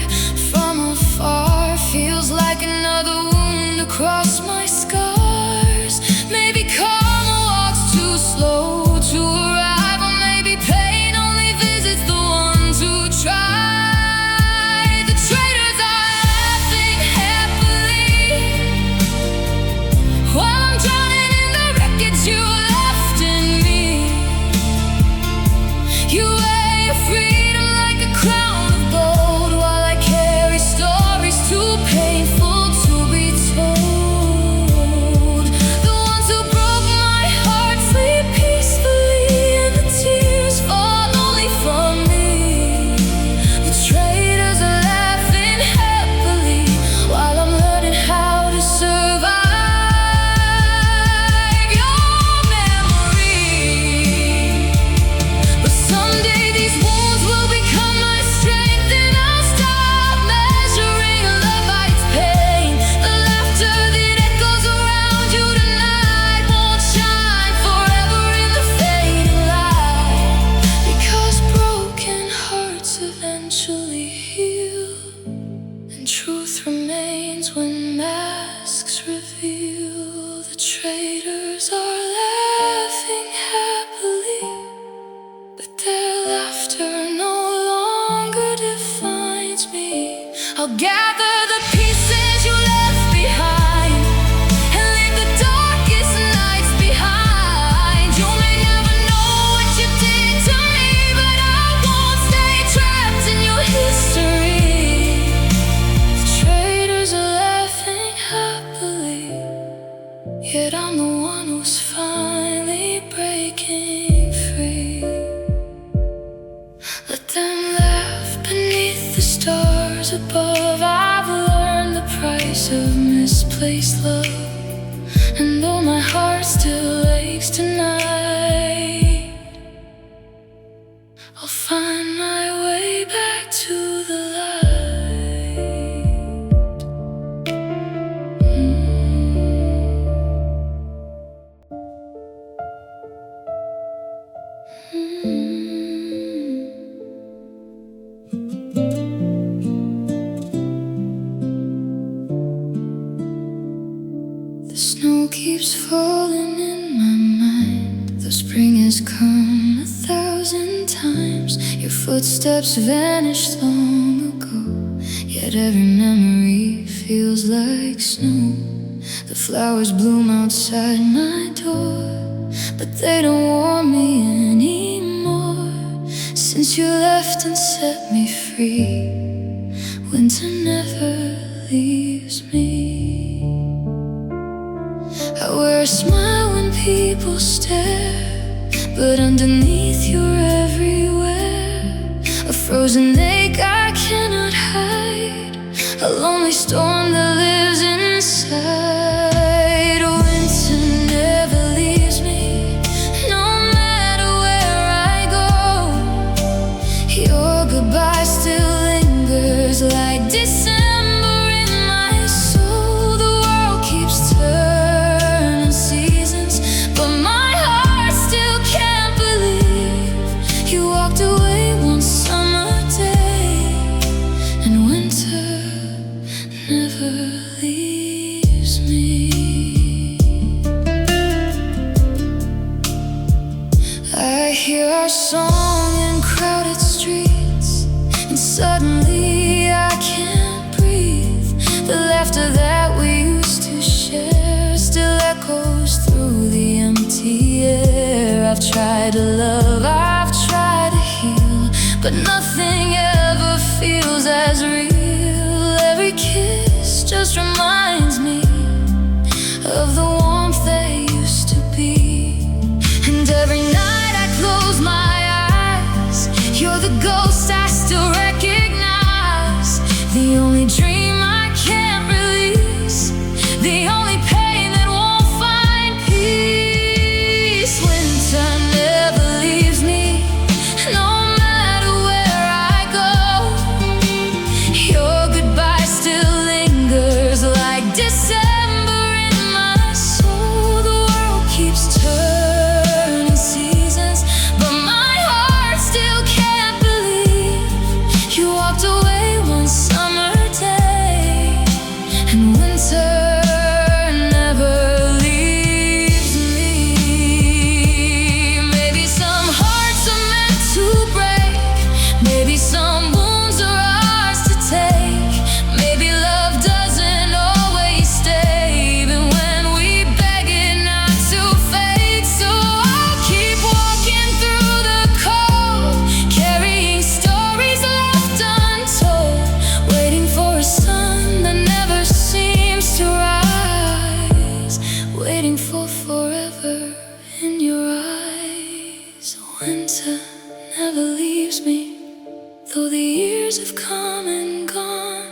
from afar feels like another wound across my scars. Maybe karma walks too slow to arrive, or maybe pain only visits the ones who try. The traitors are laughing happily, while I'm drowning in the wreckage you left in me. You wear your freedom like a crown of gold, while I carry stories too painful to be told. The ones who broke my heart sleep peacefully, and the tears fall only from me. The traitors are laughing happily, while I'm learning how to survive your memory. But someday these wounds will become my strength, and I'll stop measuring love by its pain. The laughter that echoes around you tonight won't shine forever in the fading light, because broken hearts eventually heal, and truth remains when masks reveal. The traitors are laughing happily, but their laughter no longer defines me. I'll gather the pieces you left behind, and leave the darkest nights behind. You may never know what you did to me, but I won't stay trapped in your history. The traitors are laughing happily, yet I'm the one who's finally breaking free. Let them laugh beneath the stars above. I've learned the price of misplaced love, and though my heart still aches tonight, I'll find my way back to the light. The snow keeps falling. calling in my mind. The spring has come 1,000 times. Your footsteps vanished long ago, yet every memory feels like snow. The flowers bloom outside my door, but they don't warm me anymore. Since you left and set me free, winter never leaves me. I wear a smile when people stare, but underneath you're everywhere. A frozen lake I cannot hide, a lonely storm that lives inside. Winter never leaves me, no matter where I go. Your goodbye still lingers like December in my soul. The world keeps turning seasons, but my heart still can't believe you walked away one summer day, and winter never leaves me. I hear our song in crowded streets, and suddenly I can't breathe. The laughter that we used to share still echoes through the empty air. I've tried to love, I've tried to heal, but nothing ever feels as real. Every kiss just reminds me of the warmth that used to be. And every night I close my eyes, you're the ghost I still recognize. The only dream I can't release, the only pain that won't find peace. Winter never leaves me, no matter where I go. Your goodbye still lingers like December in my soul. The world keeps turning seasons, but my heart still can't believe you walked away one summer day, and winter never leaves me. Maybe some hearts are meant to break, maybe some wounds are ours to take. Maybe love doesn't always stay, even when we beg it not to fade. So I'll keep walking through the cold, carrying stories left untold, waiting for a sun that never seems to rise, waiting for forever in your eyes. Winter never leaves me, though the years have come and gone.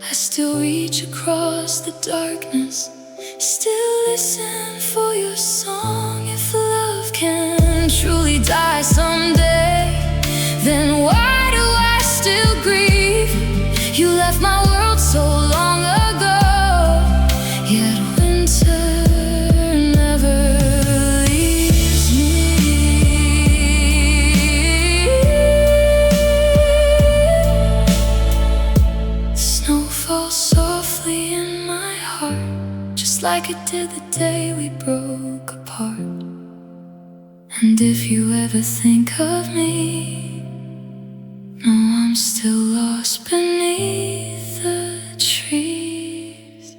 I still reach across the darkness, still listen for your song. If love can truly die someday, then why do I still grieve? You left my world so long ago, yet winter never leaves me. Snow falls softly in my heart, just like it did the day we broke apart. And if you ever think of me, no, I'm still lost beneath the trees,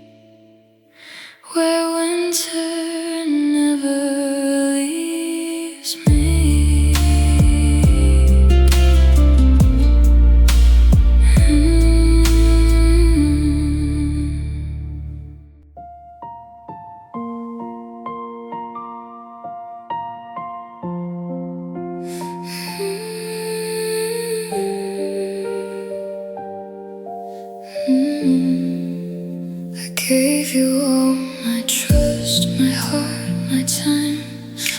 where winter never leaves me. I gave you all my trust, my heart, my time.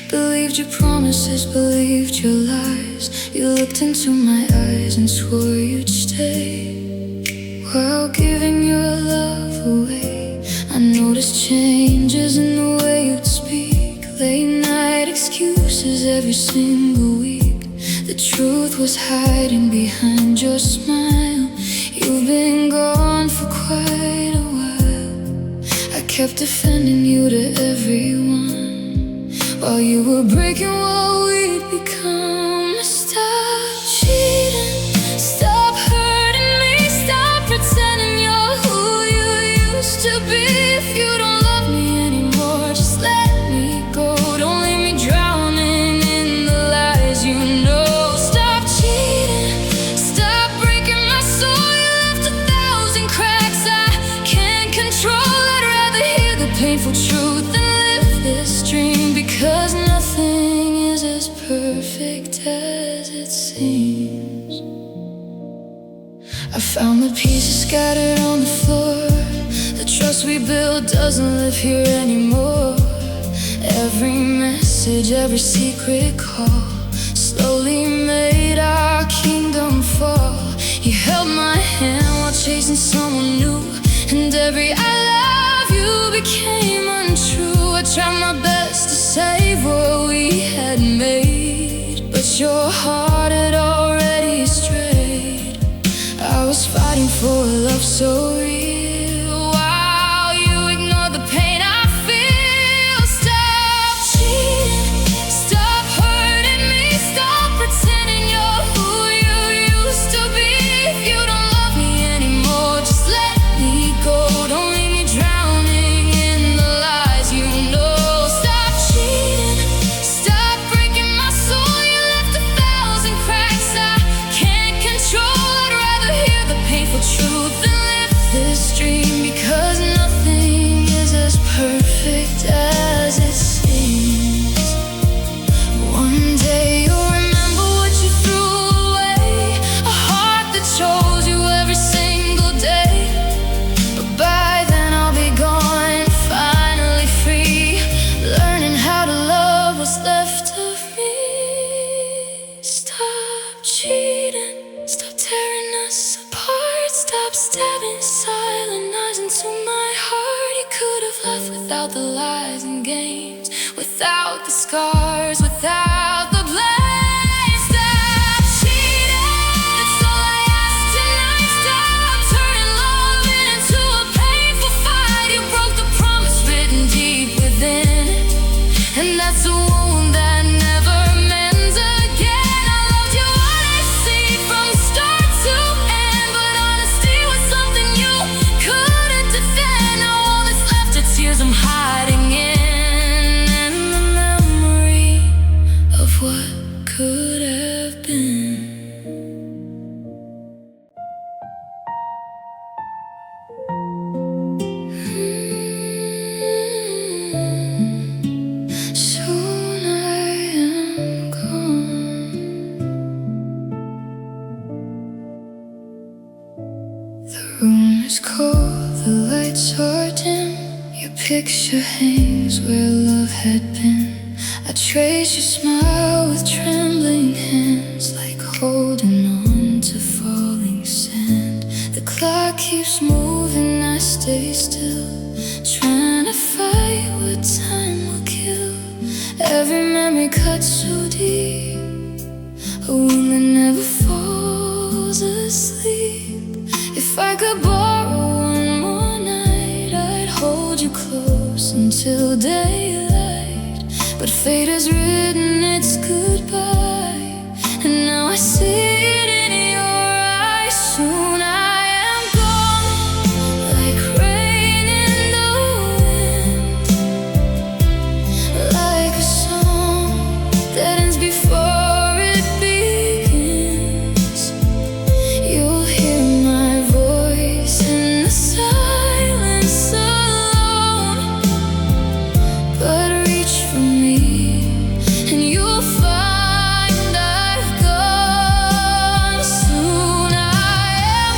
Believed your promises, believed your lies. You looked into my eyes and swore you'd stay, while giving your love away. I noticed changes in the way you'd speak, late night excuses every single week. The truth was hiding behind your smile. You've been gone for quite a while. I kept defending you to everyone, while you were breaking what we'd become. Stop cheating, stop hurting me, stop pretending you're who you used to be. If you don't love me anymore, just let me go. Don't leave me drowning in the lies you know. Stop cheating, stop breaking my soul. You left 1,000 cracks I can't control. I'd rather hear the painful truth than live this dream, because nothing is as perfect as it seems. I found the pieces scattered on the floor. The trust we built doesn't live here anymore. Every message, every secret call slowly made our kingdom fall. You held my hand while chasing someone new, and every I love you became untrue. I tried my best to save what we had made, but your heart had already strayed. I was fighting for a love so real, while you ignored the pain I feel. Stop cheating, stop hurting me, stop pretending you're who you used to be. If you don't love me anymore, just let me go. Don't leave me drowning in the lies you know. Stop cheating, stop breaking my soul. You left 1,000 cracks I can't control. I'd rather hear the painful truth than live this dream, because nothing is as perfect as it seems. One day you'll remember what you threw away, a heart that chose you every single day. But by then I'll be gone, finally free, learning how to love what's left of me. Stop cheating, stop tearing us apart, stop stabbing silent knives into my heart. You could have left without the lies and games, without the scars, without the blame. Stop cheating, that's all I ask tonight. Stop turning love into a painful fight. You broke the promise written deep within, and that's a wound that never mends again. I loved you honestly from start to end, but honesty was something you couldn't defend. Now all that's left are tears I'm hiding in, and the memory of what could have been. Soon I am gone. The room is cold, the lights are dim. Your picture hangs where love had been. I trace your smile with trembling hands, like holding on to falling sand. The clock keeps moving, I stay still, trying to fight what time will kill. Every memory cuts so deep, a wound that never falls asleep. If I could borrow one more night, I'd hold you close until daylight. But fate has written its goodbye, and now I see it in your eyes. Soon I am gone, like rain in the wind, like a song that ends before it begins. You'll hear my voice in the silence alone, but reach for me and you'll find I've gone. Soon I am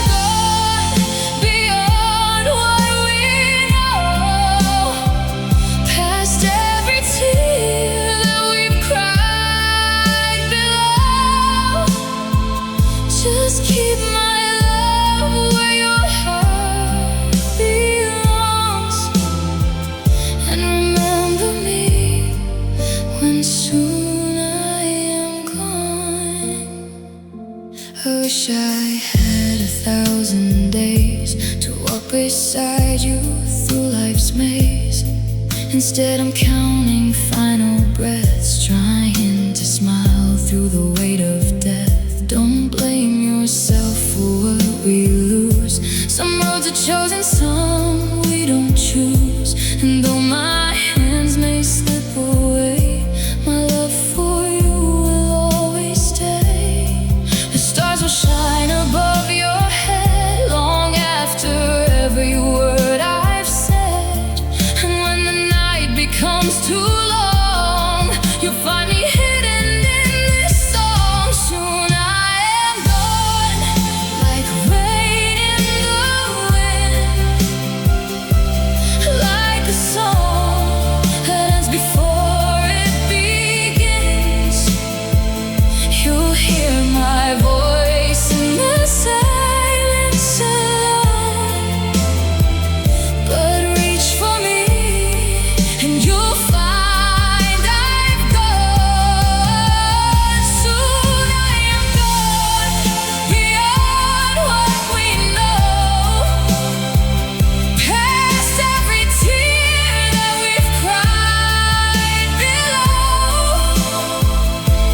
Instead I'm counting final breaths, trying to smile through the weight of death. Don't blame yourself for what we lose. Some roads are chosen, some we don't choose. And though my hands may slip away, my love for you will always stay. The stars will shine above your head long after every word I've said. And when the night becomes too long, you'll find me hidden in this song. Soon I am gone, like rain in the wind, like a song that ends before it begins. You'll hear my voice in the silence alone, but reach for me and you'll find I've gone. Soon I am gone, beyond what we know, past every tear that we've cried below.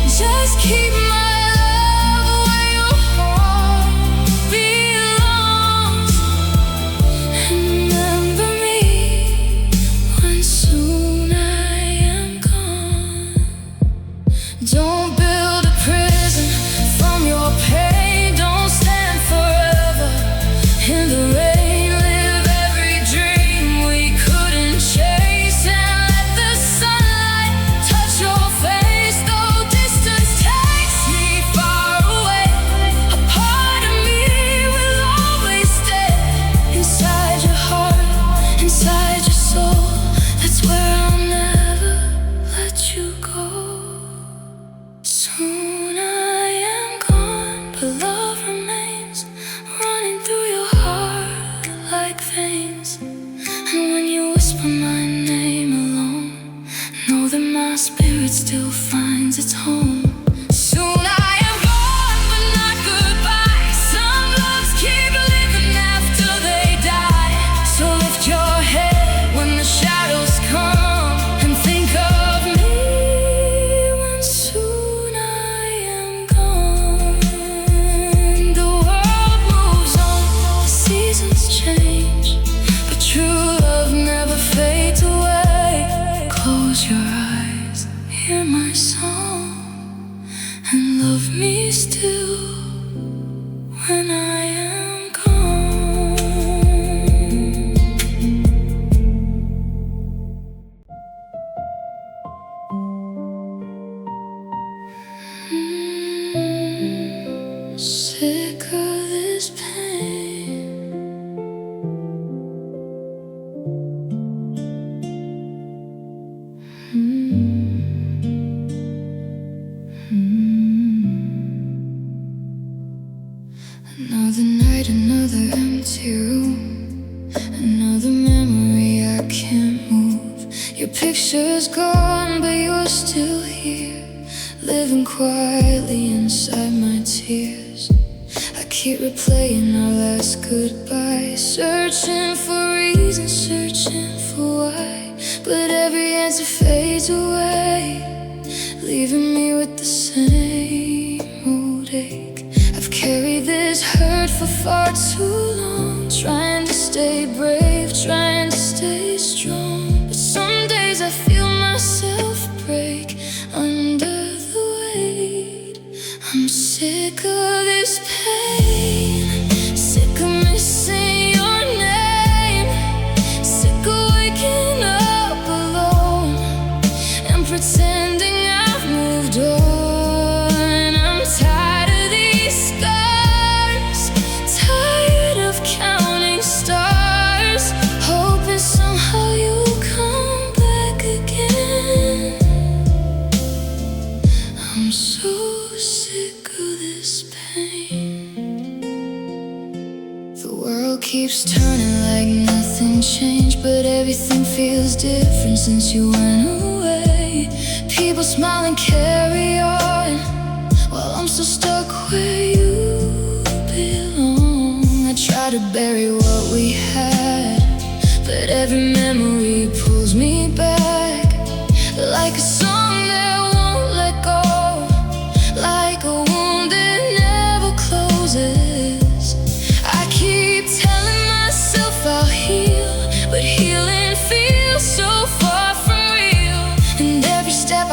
Just keep my love where your heart belongs. Remember me when soon I am gone. Don't build a prison from your pain. Don't stand forever in the rain. Live every dream we couldn't chase, and let the sunlight touch your face. Though distance takes me far away, a part of me will always stay inside your heart, inside your soul. That's where I'll never let you go. Soon I am gone, but love remains running through your heart like veins. And when you whisper my name alone, know that my spirit still finds its home. Soon I am gone, but not goodbye. Some loves keep living after they die. So lift your head when the shadows come, and think of me when soon I am gone. The world moves on, the seasons change, but true love never fades away. Close your eyes, hear my song, and love me still when I am gone. Sick of this pain. Another night, another empty room, another memory I can't move. Your picture's gone, but you're still here, living quietly inside my tears. I keep replaying our last goodbye, searching for reasons, searching for why. But every answer fades away, leaving me with the same old ache. I've carried this hurt for far too long, trying to stay brave, trying to stay strong. But some days I feel myself break under the weight. I'm sick of this pain, sick of missing your name, sick of waking up alone and pretending I've moved on. I'm tired of these scars, tired of counting stars, hoping somehow you'll come back again. I'm so sick of this pain. The world keeps turning like nothing changed, but everything feels different since you went away. People smile and carry on, while I'm still stuck where you belong. I try to bury what we had, but every memory pulls me back.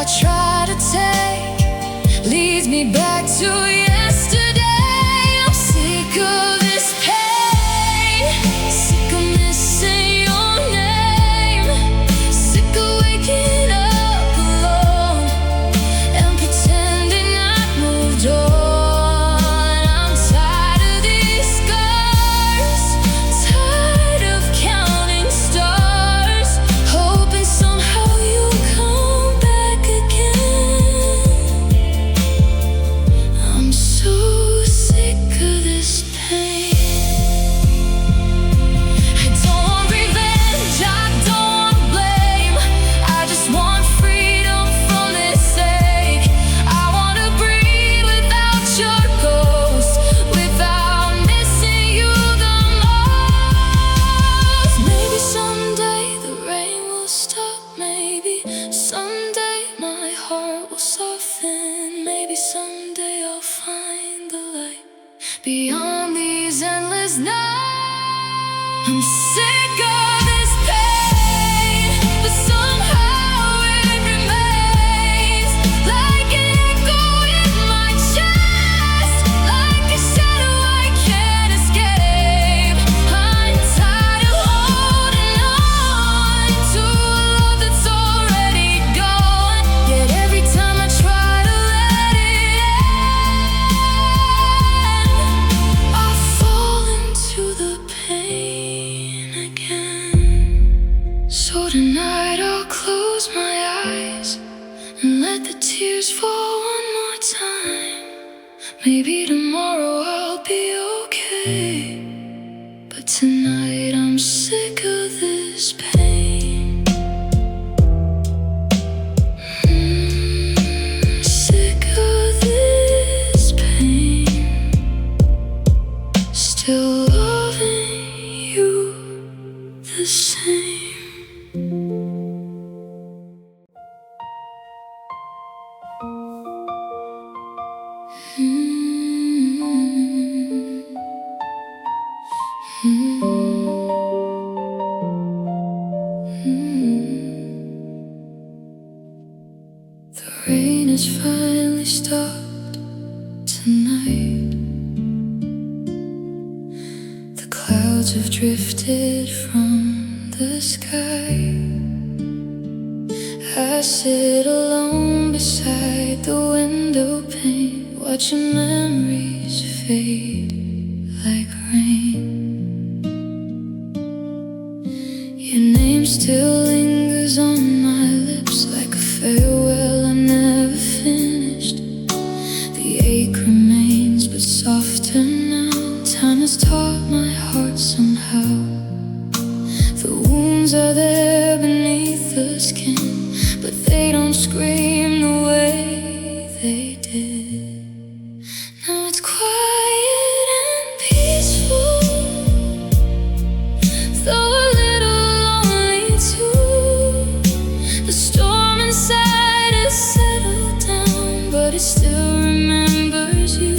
I try to take leads me back to yesterday. I'm sick of this pain, sick of missing your name, sick of waking up alone and pretending I moved on. I'm tired of these scars, tired of counting stars, hoping somehow you'll come back again. I'm so sick of this pain. I don't want revenge, I don't want blame, I just want freedom from this ache. I wanna breathe without your ghost, without missing you the most. Maybe someday the rain will stop, maybe someday my heart will soften, maybe someday I'll find the light beyond these endless nights. I'm sick of this pain, but somehow it remains like an echo in my chest, like a shadow I can't escape. I'm tired of holding on to a love that's already gone, yet every time I try to let it end, I fall into the pain again. So tonight I'll close my eyes and let the tears fall one more time. Maybe tomorrow I'll be okay, but tonight I'm sick of this pain. Sick of this pain, still loving you the same. The rain has finally stopped tonight. The clouds have drifted from the sky. I sit alone beside the window pane, watching memories fade like rain. Your name still lingers on my lips like a farewell I never finished. The ache remains but softer now. Time has taught my heart somehow. The wounds are there beneath the skin, but they don't scream the way they did. Now it's quiet and peaceful, though a little lonely too. The storm inside has settled down, but it still remembers you.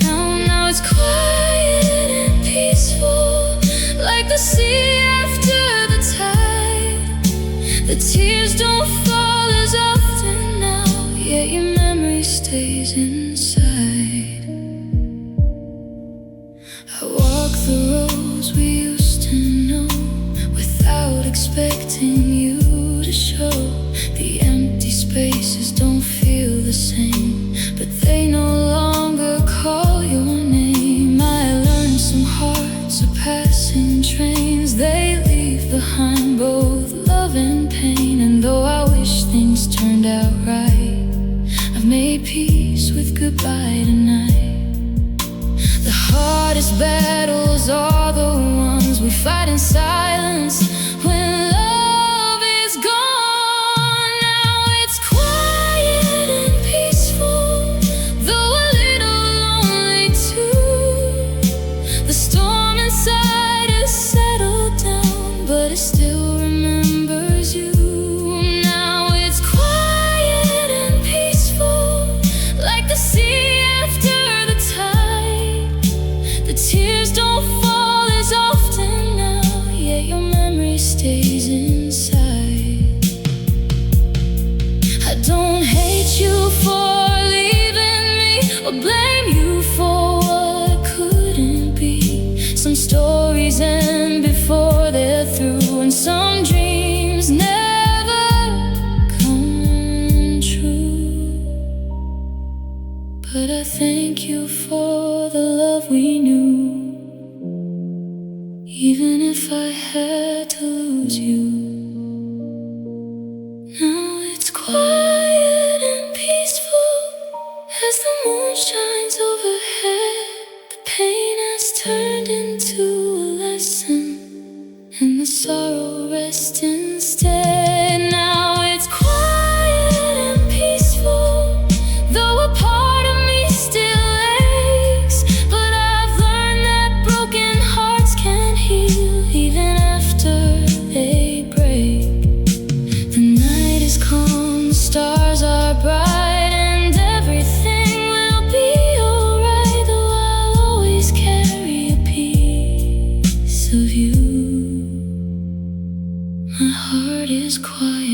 Now it's quiet and peaceful, like the sea after the tide. The tears don't fall as often now, yet your memory stays inside. I walk the roads we used to know without expecting you to show. The empty spaces don't feel the same, but they no longer call your name. I learned some hearts are passing trains, they leave behind both love and pain. And though I wish things turned out right, I've made peace with goodbye tonight. The hardest battles are the ones we fight in silence when love is gone. Now it's quiet and peaceful, though a little lonely too. The storm inside has settled down, but it still remembers you. Now it's quiet and peaceful, like the sea after the tide. The tears don't fall as often now, yet your quiet and peaceful as the moon shines overhead. The pain has turned into a lesson, and the sorrow rests instead. Now it's quiet and peaceful, though a part of me still aches. But I've learned that broken hearts can heal even after they break. The night is calm, the stars are bright, and everything will be alright. Though I'll always carry a piece of you. My heart is quiet.